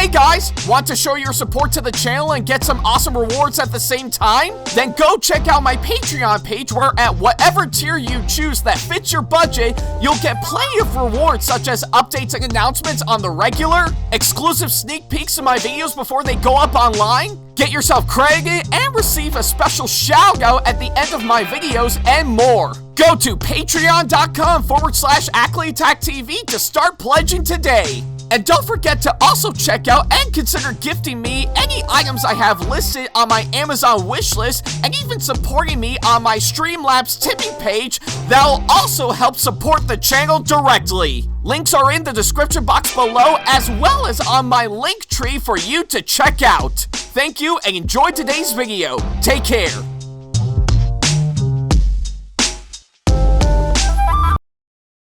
Hey guys, want to show your support to the channel and get some awesome rewards at the same time? Then go check out my Patreon page where at whatever tier you choose that fits your budget, you'll get plenty of rewards such as updates and announcements on the regular, exclusive sneak peeks of my videos before they go up online, get yourself credited, and receive a special shout out at the end of my videos and more. Go to patreon.com/AckleyAttack44227TV to start pledging today. And don't forget to also check out and consider gifting me any items I have listed on my Amazon wishlist and even supporting me on my Streamlabs tipping page that'll also help support the channel directly. Links are in the description box below as well as on my link tree for you to check out. Thank you and enjoy today's video. Take care.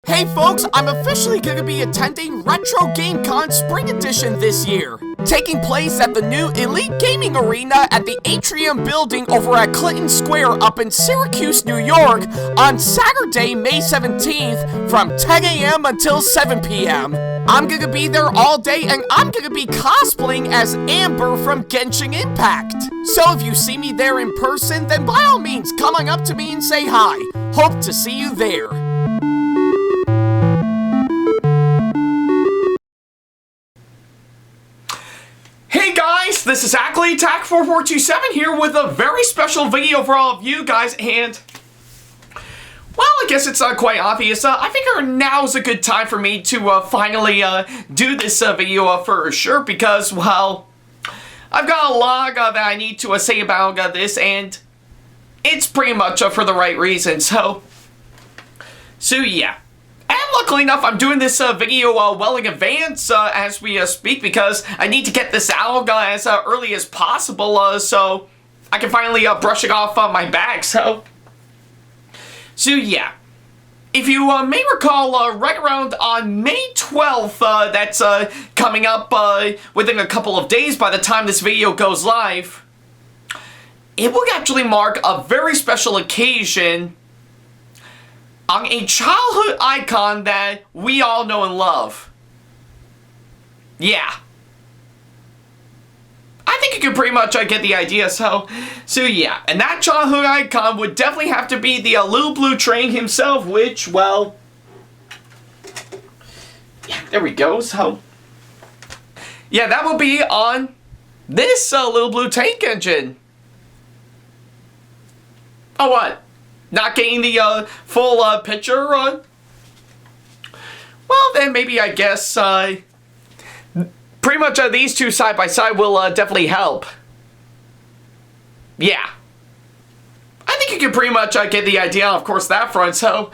Hey folks, I'm officially going to be attending Retro GameCon Spring Edition this year, taking place at the new Elite Gaming Arena at the Atrium Building over at Clinton Square up in Syracuse, New York on Saturday, May 17th from 10 a.m. until 7 p.m. I'm going to be there all day and I'm going to be cosplaying as Amber from Genshin Impact. So if you see me there in person, then by all means come on up to me and say hi. Hope to see you there. Hey guys, this is SamAttack4427 here with a very special video for all of you guys, and well, I guess it's quite obvious. I figure now's a good time for me to finally do this video for sure, because, well, I've got a lot that I need to say about this, and it's pretty much for the right reason, so yeah. And luckily enough, I'm doing this video well in advance as we speak, because I need to get this out as early as possible so I can finally brush it off my back. So yeah. If you may recall, right around on May 12th, that's coming up within a couple of days by the time this video goes live, it will actually mark a very special occasion on a childhood icon that we all know and love. Yeah. I think you can pretty much get the idea, so yeah. And that childhood icon would definitely have to be the Little Blue Train himself, which, well, yeah, there we go, so yeah, that will be on this Little Blue Tank Engine. Oh, what? Not getting the full picture? Well, then maybe I guess pretty much these two side by side will definitely help. Yeah. I think you can pretty much get the idea, of course, that front. So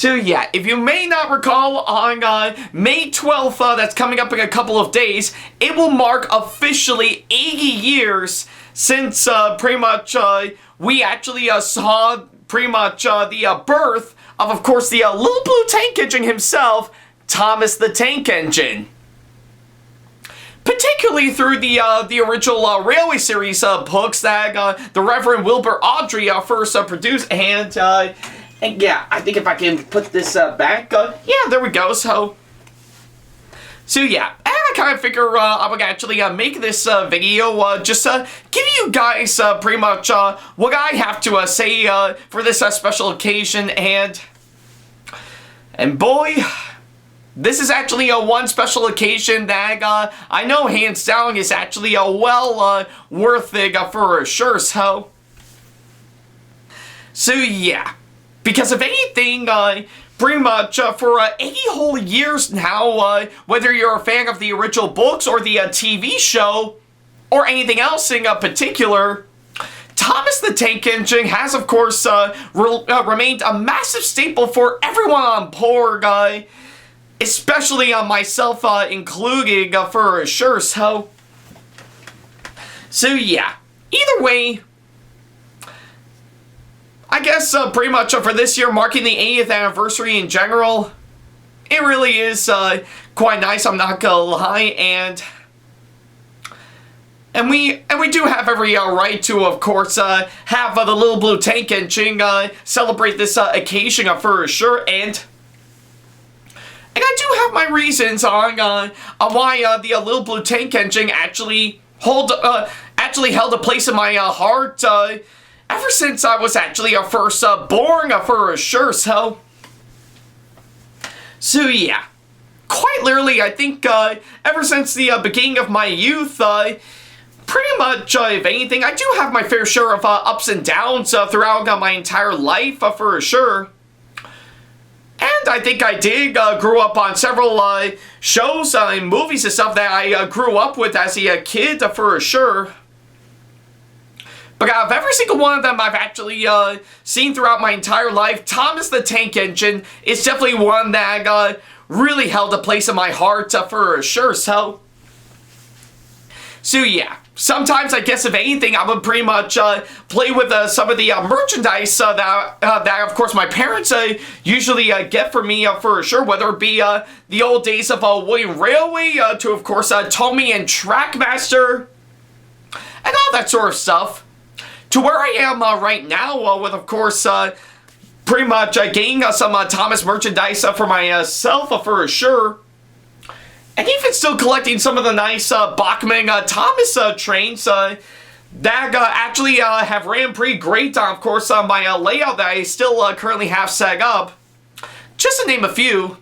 yeah, if you may not recall, on May 12th, that's coming up in a couple of days, it will mark officially 80 years since pretty much we actually saw pretty much the birth of course, the Little Blue Tank Engine himself, Thomas the Tank Engine. Particularly through the original Railway series books that the Reverend Wilbur Awdry first produced, and yeah, I think if I can put this back, yeah, there we go, so yeah, and I kind of figure I would actually make this video just give you guys pretty much what I have to say for this special occasion, and boy, this is actually one special occasion that I know hands down is actually well worth it for sure, so yeah, because if anything, pretty much for 80 whole years now, whether you're a fan of the original books or the TV show, or anything else in particular, Thomas the Tank Engine has, of course, remained a massive staple for everyone on board, especially myself included for sure, so yeah. Either way, I guess pretty much for this year, marking the 80th anniversary in general, it really is quite nice, I'm not gonna lie, and we do have every right to, of course, have the Little Blue Tank Engine celebrate this occasion for sure, and And I do have my reasons on why the Little Blue Tank Engine actually held a place in my heart ever since I was actually first born, for sure. So yeah, quite literally, I think ever since the beginning of my youth, pretty much, if anything, I do have my fair share of ups and downs throughout my entire life, for sure. And I think I did grow up on several shows and movies and stuff that I grew up with as a kid, for sure. But out of every single one of them I've actually seen throughout my entire life, Thomas the Tank Engine is definitely one that really held a place in my heart, for sure. So yeah. Sometimes, I guess, if anything, I would pretty much play with some of the merchandise that, of course, my parents usually get for me, for sure, whether it be the old days of William Railway to, of course, Tommy and Trackmaster, and all that sort of stuff, to where I am right now with, of course, pretty much getting some Thomas merchandise for myself, for sure. And even still collecting some of the nice Bachmann Thomas trains that actually have ran pretty great on, of course, my layout that I still currently have set up. Just to name a few.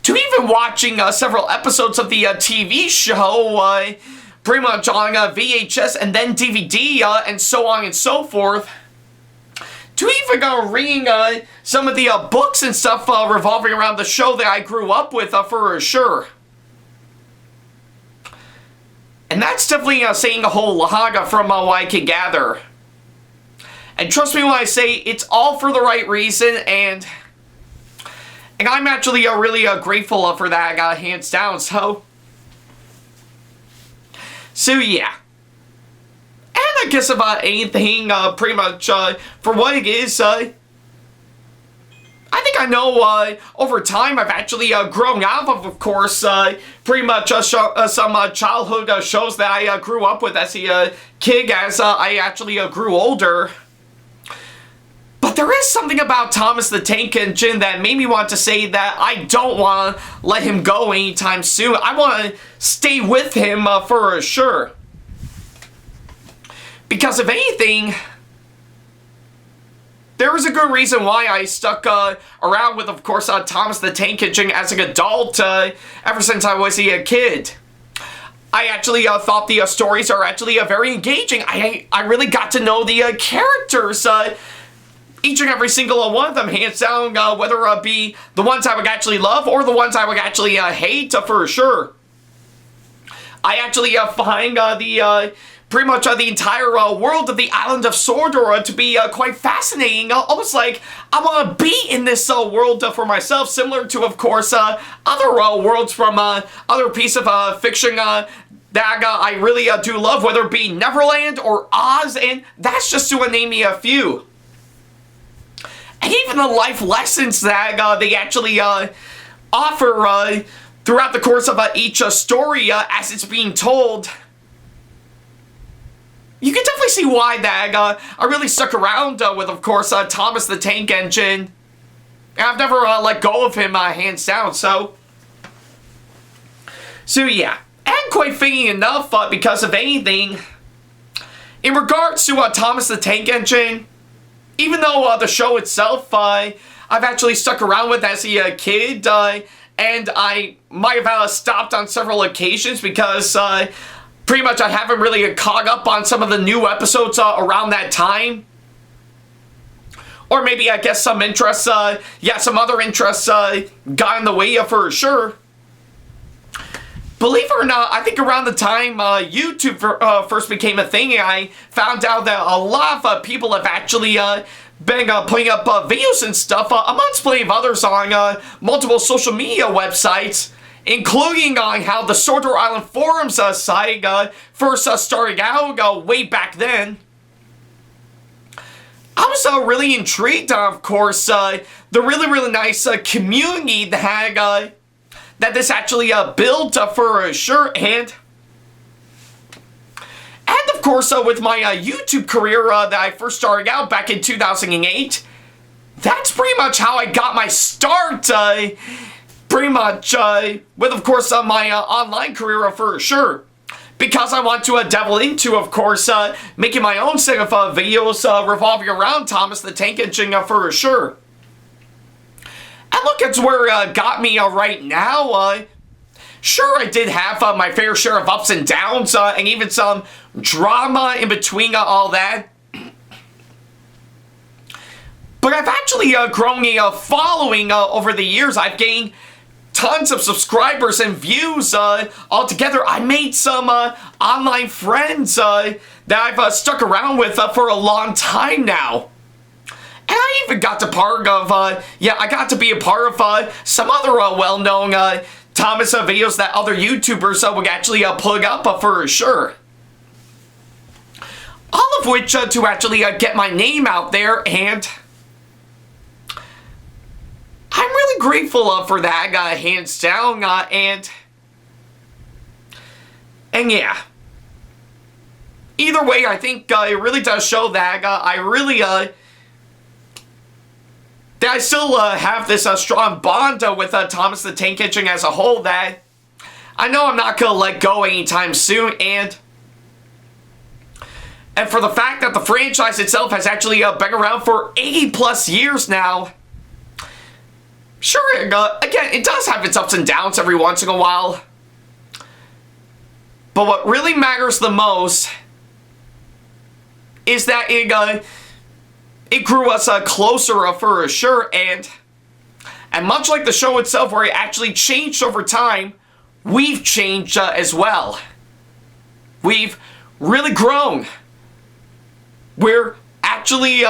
To even watching several episodes of the TV show, pretty much on VHS and then DVD, and so on and so forth. To even reading some of the books and stuff revolving around the show that I grew up with, for sure. And that's definitely saying a whole lot from what I can gather. And trust me when I say it's all for the right reason, and I'm actually really grateful for that, hands down. So yeah. I guess about anything, pretty much, for what it is, I think I know, over time, I've actually, grown out of course, pretty much, some, childhood, shows that I, grew up with as a, kid, as, I actually, grew older. But there is something about Thomas the Tank Engine that made me want to say that I don't want to let him go anytime soon. I want to stay with him, for sure. Because if anything, there was a good reason why I stuck around with, of course, Thomas the Tank Engine as an adult ever since I was a kid. I actually thought the stories are actually very engaging. I really got to know the characters, each and every single one of them, hands down, whether it be the ones I would actually love or the ones I would actually hate, for sure. I actually find pretty much the entire world of the island of Sordor to be quite fascinating. Almost like I want to be in this world for myself, similar to, of course, other worlds from other piece of fiction that I really do love, whether it be Neverland or Oz, and that's just to name me a few. And even the life lessons that they actually offer throughout the course of each story as it's being told. You can definitely see why that I really stuck around with, of course, Thomas the Tank Engine. And I've never let go of him, hands down, so yeah. And quite fitting enough, because of anything, in regards to Thomas the Tank Engine, even though the show itself I've actually stuck around with as a kid, and I might have stopped on several occasions because pretty much I haven't really caught up on some of the new episodes around that time. Or maybe, I guess, some interests, some other interests got in the way, for sure. Believe it or not, I think around the time YouTube first became a thing, I found out that a lot of people have actually been putting up videos and stuff, amongst plenty of others on multiple social media websites, including on how the Sordor Island Forums site first started out way back then. I was really intrigued, of course, the really nice community that this actually built for sure, and of course with my YouTube career that I first started out back in 2008, that's pretty much how I got my start, pretty much, with, of course, my online career for sure. Because I want to delve into, of course, making my own set of videos revolving around Thomas the Tank Engine for sure. And look, it's where it got me right now. Sure, I did have my fair share of ups and downs, and even some drama in between all that. But I've actually grown a following over the years. I've gained tons of subscribers and views altogether. I made some online friends that I've stuck around with for a long time now. And I even got to part of, I got to be a part of some other well-known Thomas videos that other YouTubers would actually plug up for sure. All of which to actually get my name out there, and I'm really grateful for that, hands down, and yeah. Either way, I think it really does show that I really, that I still have this strong bond with Thomas the Tank Engine as a whole that I know I'm not going to let go anytime soon, and for the fact that the franchise itself has actually been around for 80 plus years now. Sure, again, it does have its ups and downs every once in a while. But what really matters the most is that it grew us closer for sure, and much like the show itself, where it actually changed over time, we've changed as well. We've really grown. We're actually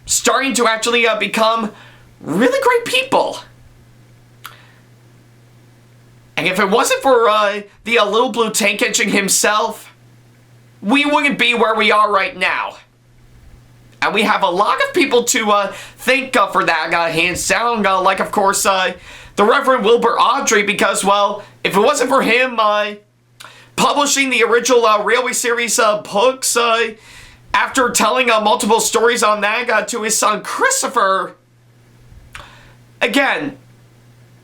starting to actually become really great people. And if it wasn't for the little blue tank engine himself, we wouldn't be where we are right now. And we have a lot of people to thank for that, hands down, like, of course, the Reverend Wilbur Audrey, because, well, if it wasn't for him publishing the original Railway series books, after telling multiple stories on that to his son Christopher, again,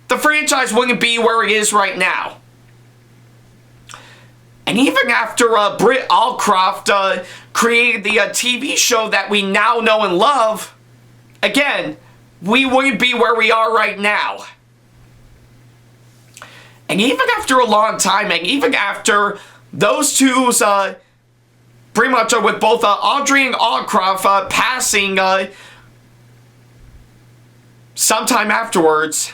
the franchise wouldn't be where it is right now. And even after Britt Allcroft created the TV show that we now know and love, again, we wouldn't be where we are right now. And even after a long time, and even after those two's, pretty much with both Audrey and Allcroft passing sometime afterwards,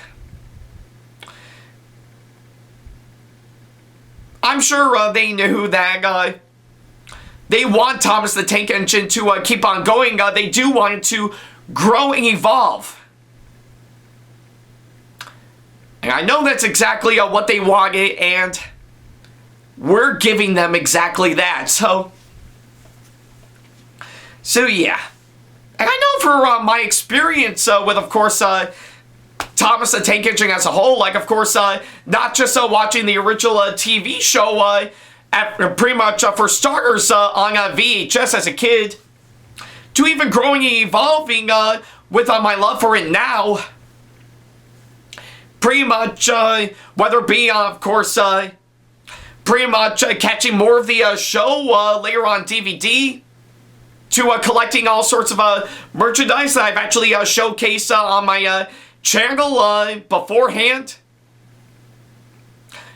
I'm sure they knew that they want Thomas the Tank Engine to keep on going. They do want it to grow and evolve. And I know that's exactly what they wanted, and we're giving them exactly that. So yeah. And I know for my experience with, of course, Thomas the Tank Engine as a whole, like, of course, not just watching the original TV show, pretty much for starters on VHS as a kid, to even growing and evolving with my love for it now. Pretty much, whether it be, of course, pretty much catching more of the show later on DVD, to collecting all sorts of merchandise that I've actually showcased on my channel beforehand,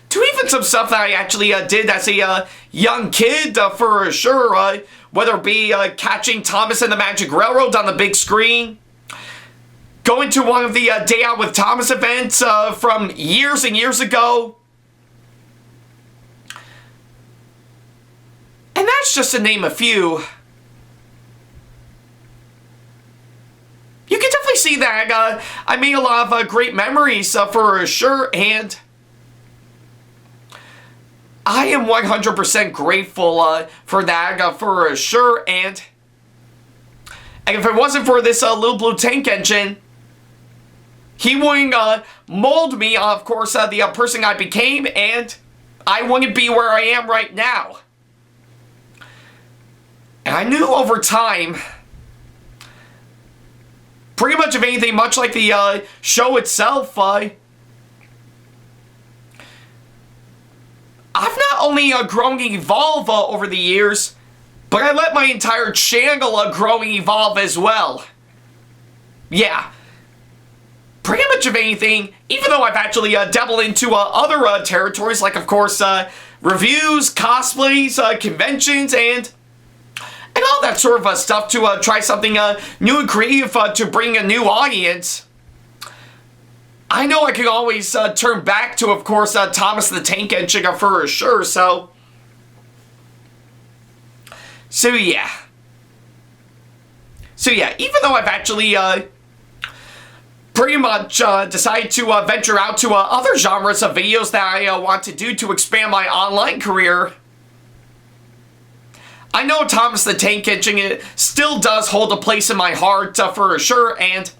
to even some stuff that I actually did as a young kid for sure, whether it be catching Thomas and the Magic Railroad on the big screen, going to one of the Day Out with Thomas events from years and years ago. And that's just to name a few. You can definitely see that I made a lot of great memories for sure, and I am 100% grateful for that for sure, and if it wasn't for this little blue tank engine, he wouldn't mold me, of course, the person I became, and I wouldn't be where I am right now. And I knew over time pretty much of anything, much like the show itself, I've not only grown and evolve over the years, but I let my entire channel grow and evolve as well. Yeah. Pretty much of anything, even though I've actually dabbled into other territories, like, of course, reviews, cosplays, conventions, and all that sort of stuff to try something new and creative to bring a new audience. I know I can always turn back to, of course, Thomas the Tank Engine for sure, so yeah. Even though I've actually pretty much decided to venture out to other genres of videos that I want to do to expand my online career, I know Thomas the Tank Engine still does hold a place in my heart for sure, and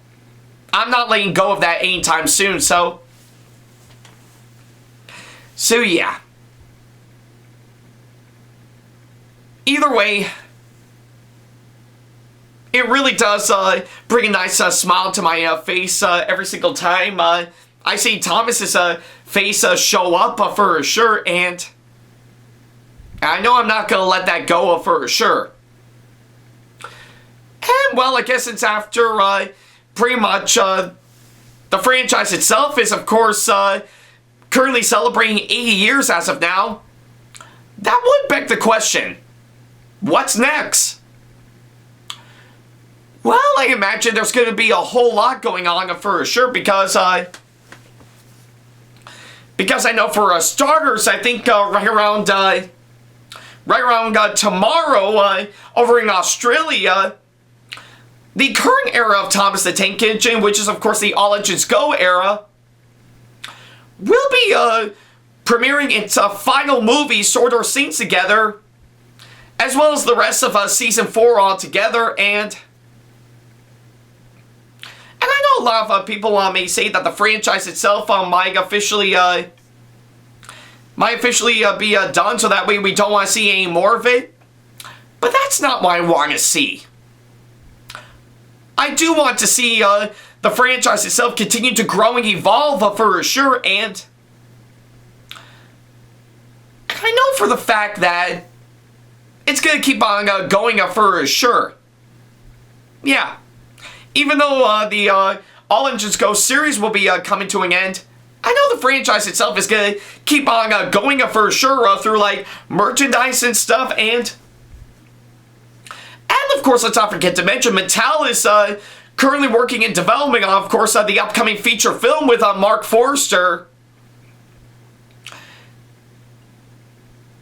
I'm not letting go of that anytime soon, so yeah. Either way, it really does bring a nice smile to my face every single time I see Thomas's face show up for sure, and I know I'm not going to let that go for sure. And, well, I guess it's after pretty much the franchise itself is, of course, currently celebrating 80 years as of now. That would beg the question, what's next? Well, I imagine there's going to be a whole lot going on for sure, because I know for starters, I think right around tomorrow over in Australia, the current era of Thomas the Tank Engine, which is of course the All Engines Go era, will be premiering its final movie, Sword or Scenes Together, as well as the rest of Season 4 altogether, and I know a lot of people may say that the franchise itself might officially be done, so that way we don't want to see any more of it. But that's not what I want to see. I do want to see the franchise itself continue to grow and evolve for sure, and I know for the fact that it's going to keep on going for sure. Yeah. Even though the All Engines Go series will be coming to an end, I know the franchise itself is going to keep on going for sure through, like, merchandise and stuff, and of course, let's not forget to mention, Mattel is currently working in development on, of course, the upcoming feature film with Mark Forster.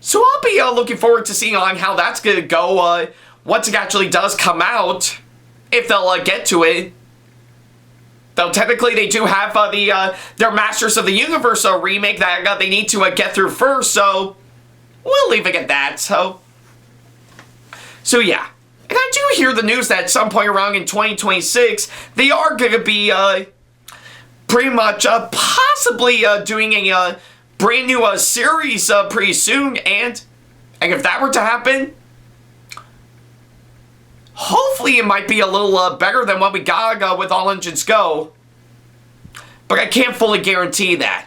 So I'll be looking forward to seeing on how that's going to go once it actually does come out, if they'll get to it. Though technically they do have their Masters of the Universe remake that they need to get through first, so we'll leave it at that. So yeah. And I do hear the news that at some point around in 2026, they are going to be pretty much possibly doing a brand new series pretty soon, and if that were to happen, hopefully it might be a little better than what we got with All Engines Go, but I can't fully guarantee that.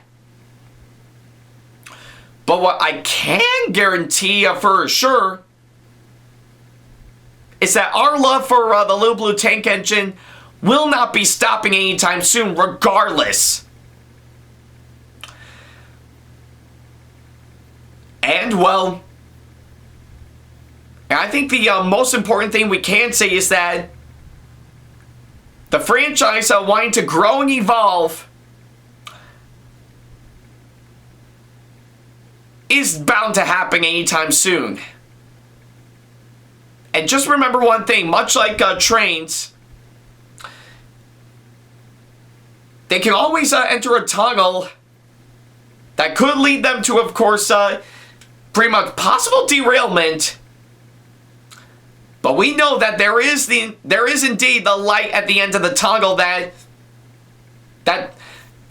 But what I can guarantee for sure is that our love for the Little Blue Tank Engine will not be stopping anytime soon, regardless. And, well, I think the most important thing we can say is that the franchise wanting to grow and evolve is bound to happen anytime soon. And just remember one thing, much like trains, they can always enter a tunnel that could lead them to, of course, pretty much possible derailment. But we know that there is indeed the light at the end of the tunnel that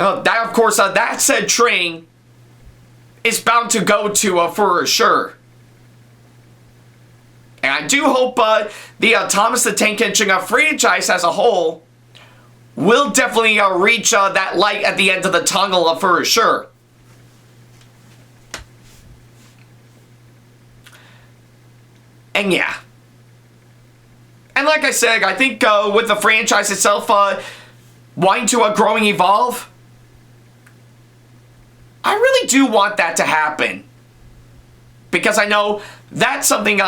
of course that said train is bound to go to for sure. And I do hope the Thomas the Tank Engine franchise as a whole will definitely reach that light at the end of the tunnel for sure. And yeah. And like I said, I think with the franchise itself wanting to grow and evolve, I really do want that to happen. Because I know that's something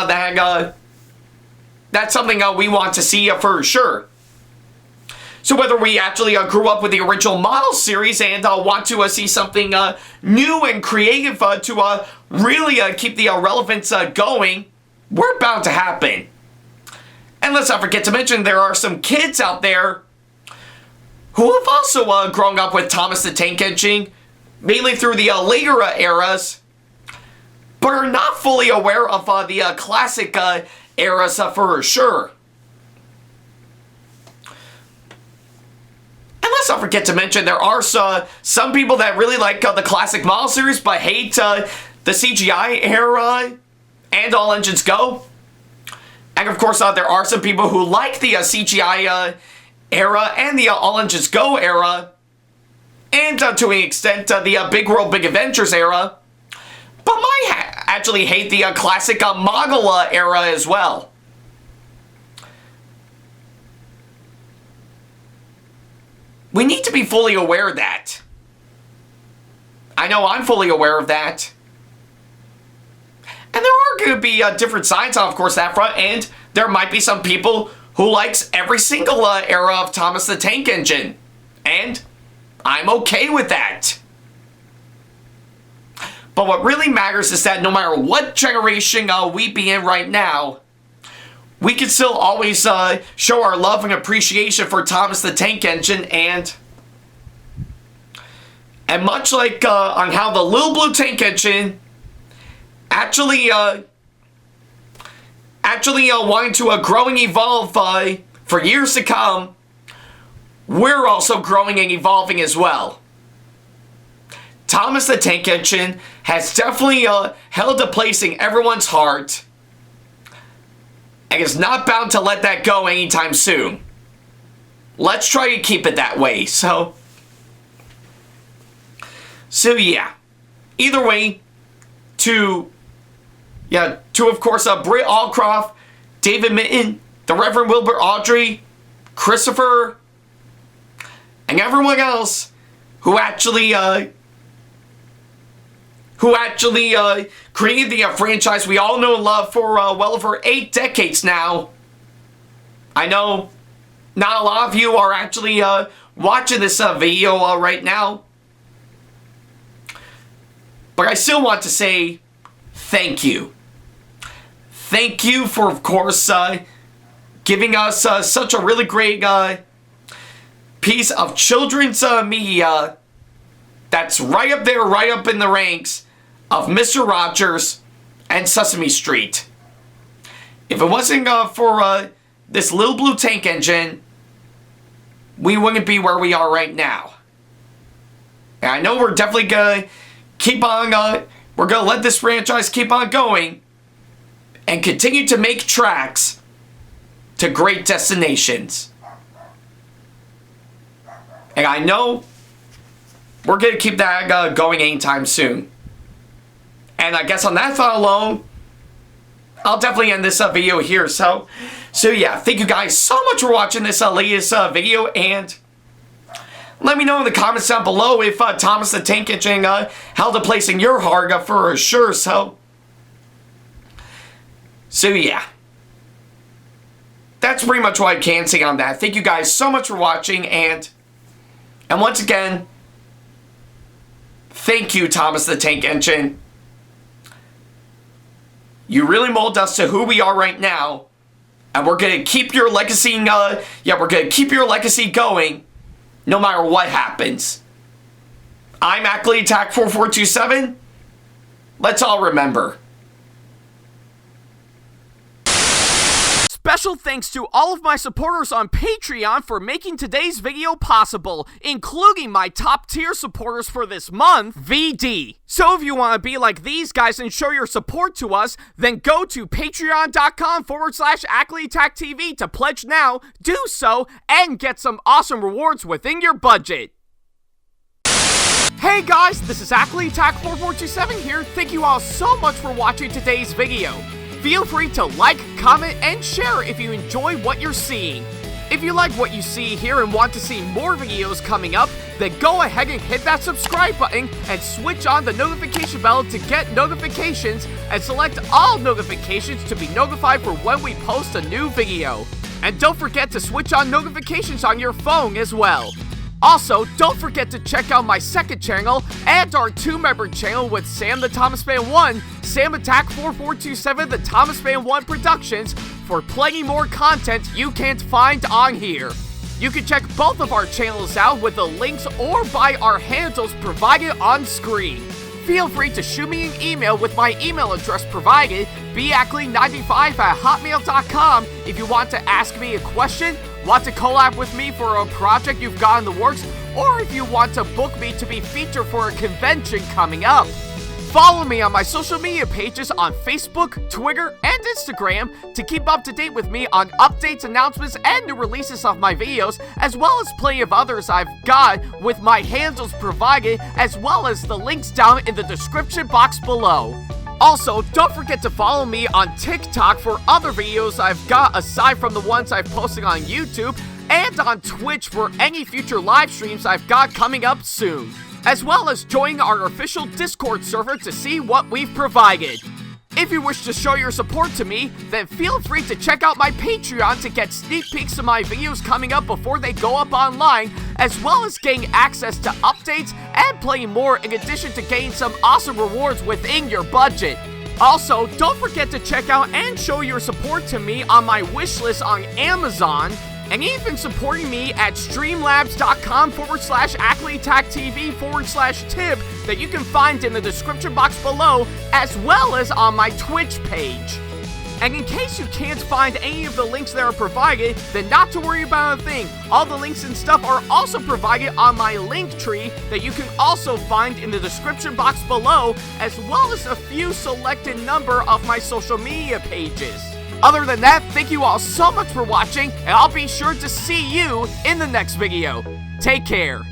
we want to see for sure. So whether we actually grew up with the original model series and want to see something new and creative to really keep the relevance going, we're bound to happen. And let's not forget to mention there are some kids out there who have also grown up with Thomas the Tank Engine, mainly through the later eras, but are not fully aware of the classic eras for sure. And let's not forget to mention there are some people that really like the classic model series but hate the CGI era and All Engines Go. And of course there are some people who like the CGI era and the All Engines Go era, and to an extent the Big World Big Adventures era, but might actually hate the classic model era as well. We need to be fully aware of that. I know I'm fully aware of that. And there are going to be different sides on, of course, that front, and there might be some people who likes every single era of Thomas the Tank Engine. And I'm okay with that. But what really matters is that no matter what generation we be in right now, we can still always show our love and appreciation for Thomas the Tank Engine, and much like on how the Little Blue Tank Engine actually wanting to grow and evolve for years to come, we're also growing and evolving as well. Thomas the Tank Engine has definitely held a place in everyone's heart, and is not bound to let that go anytime soon. Let's try to keep it that way. So yeah. Either way, to of course Britt Allcroft, David Mitten, the Reverend Wilbur Audrey, Christopher, and everyone else who actually created the franchise we all know and love for well over 8 decades now. I know not a lot of you are actually watching this video right now, but I still want to say thank you. Thank you for, of course, giving us such a really great piece of children's media that's right up there, right up in the ranks of Mr. Rogers and Sesame Street. If it wasn't for this Little Blue Tank Engine, we wouldn't be where we are right now. And I know we're definitely gonna keep on, we're gonna let this franchise keep on going and continue to make tracks to great destinations. And I know we're gonna keep that going anytime soon. And I guess on that thought alone, I'll definitely end this video here. So yeah, thank you guys so much for watching this latest video, and let me know in the comments down below if Thomas the Tank Engine held a place in your heart for sure. So yeah, that's pretty much what I can say on that. Thank you guys so much for watching, and once again, thank you, Thomas the Tank Engine. You really mold us to who we are right now, and we're gonna keep your legacy. We're gonna keep your legacy going, no matter what happens. I'm Ackley Attack4427. Let's all remember. Special thanks to all of my supporters on Patreon for making today's video possible, including my top tier supporters for this month, VD. So if you want to be like these guys and show your support to us, then go to patreon.com/AckleyTackTV to pledge now, do so, and get some awesome rewards within your budget. Hey guys, this is AckleyTack4427 here. Thank you all so much for watching today's video. Feel free to like, comment, and share if you enjoy what you're seeing. If you like what you see here and want to see more videos coming up, then go ahead and hit that subscribe button and switch on the notification bell to get notifications and select all notifications to be notified for when we post a new video. And don't forget to switch on notifications on your phone as well. Also, don't forget to check out my second channel and our 2-member channel with Sam the Thomas Fan 1, SamAttack4427TheThomasFan1 Productions for plenty more content you can't find on here. You can check both of our channels out with the links or by our handles provided on screen. Feel free to shoot me an email with my email address provided, backley95@hotmail.com, if you want to ask me a question, want to collab with me for a project you've got in the works, or if you want to book me to be featured for a convention coming up. Follow me on my social media pages on Facebook, Twitter, and Instagram to keep up to date with me on updates, announcements, and new releases of my videos, as well as plenty of others I've got with my handles provided, as well as the links down in the description box below. Also, don't forget to follow me on TikTok for other videos I've got aside from the ones I've posted on YouTube, and on Twitch for any future live streams I've got coming up soon, as well as join our official Discord server to see what we've provided. If you wish to show your support to me, then feel free to check out my Patreon to get sneak peeks of my videos coming up before they go up online, as well as getting access to updates and playing more in addition to getting some awesome rewards within your budget. Also, don't forget to check out and show your support to me on my wishlist on Amazon, and even supporting me at streamlabs.com/AckleyTackTV/tip that you can find in the description box below, as well as on my Twitch page. And in case you can't find any of the links that are provided, then not to worry about a thing. All the links and stuff are also provided on my link tree that you can also find in the description box below, as well as a few selected number of my social media pages. Other than that, thank you all so much for watching, and I'll be sure to see you in the next video. Take care.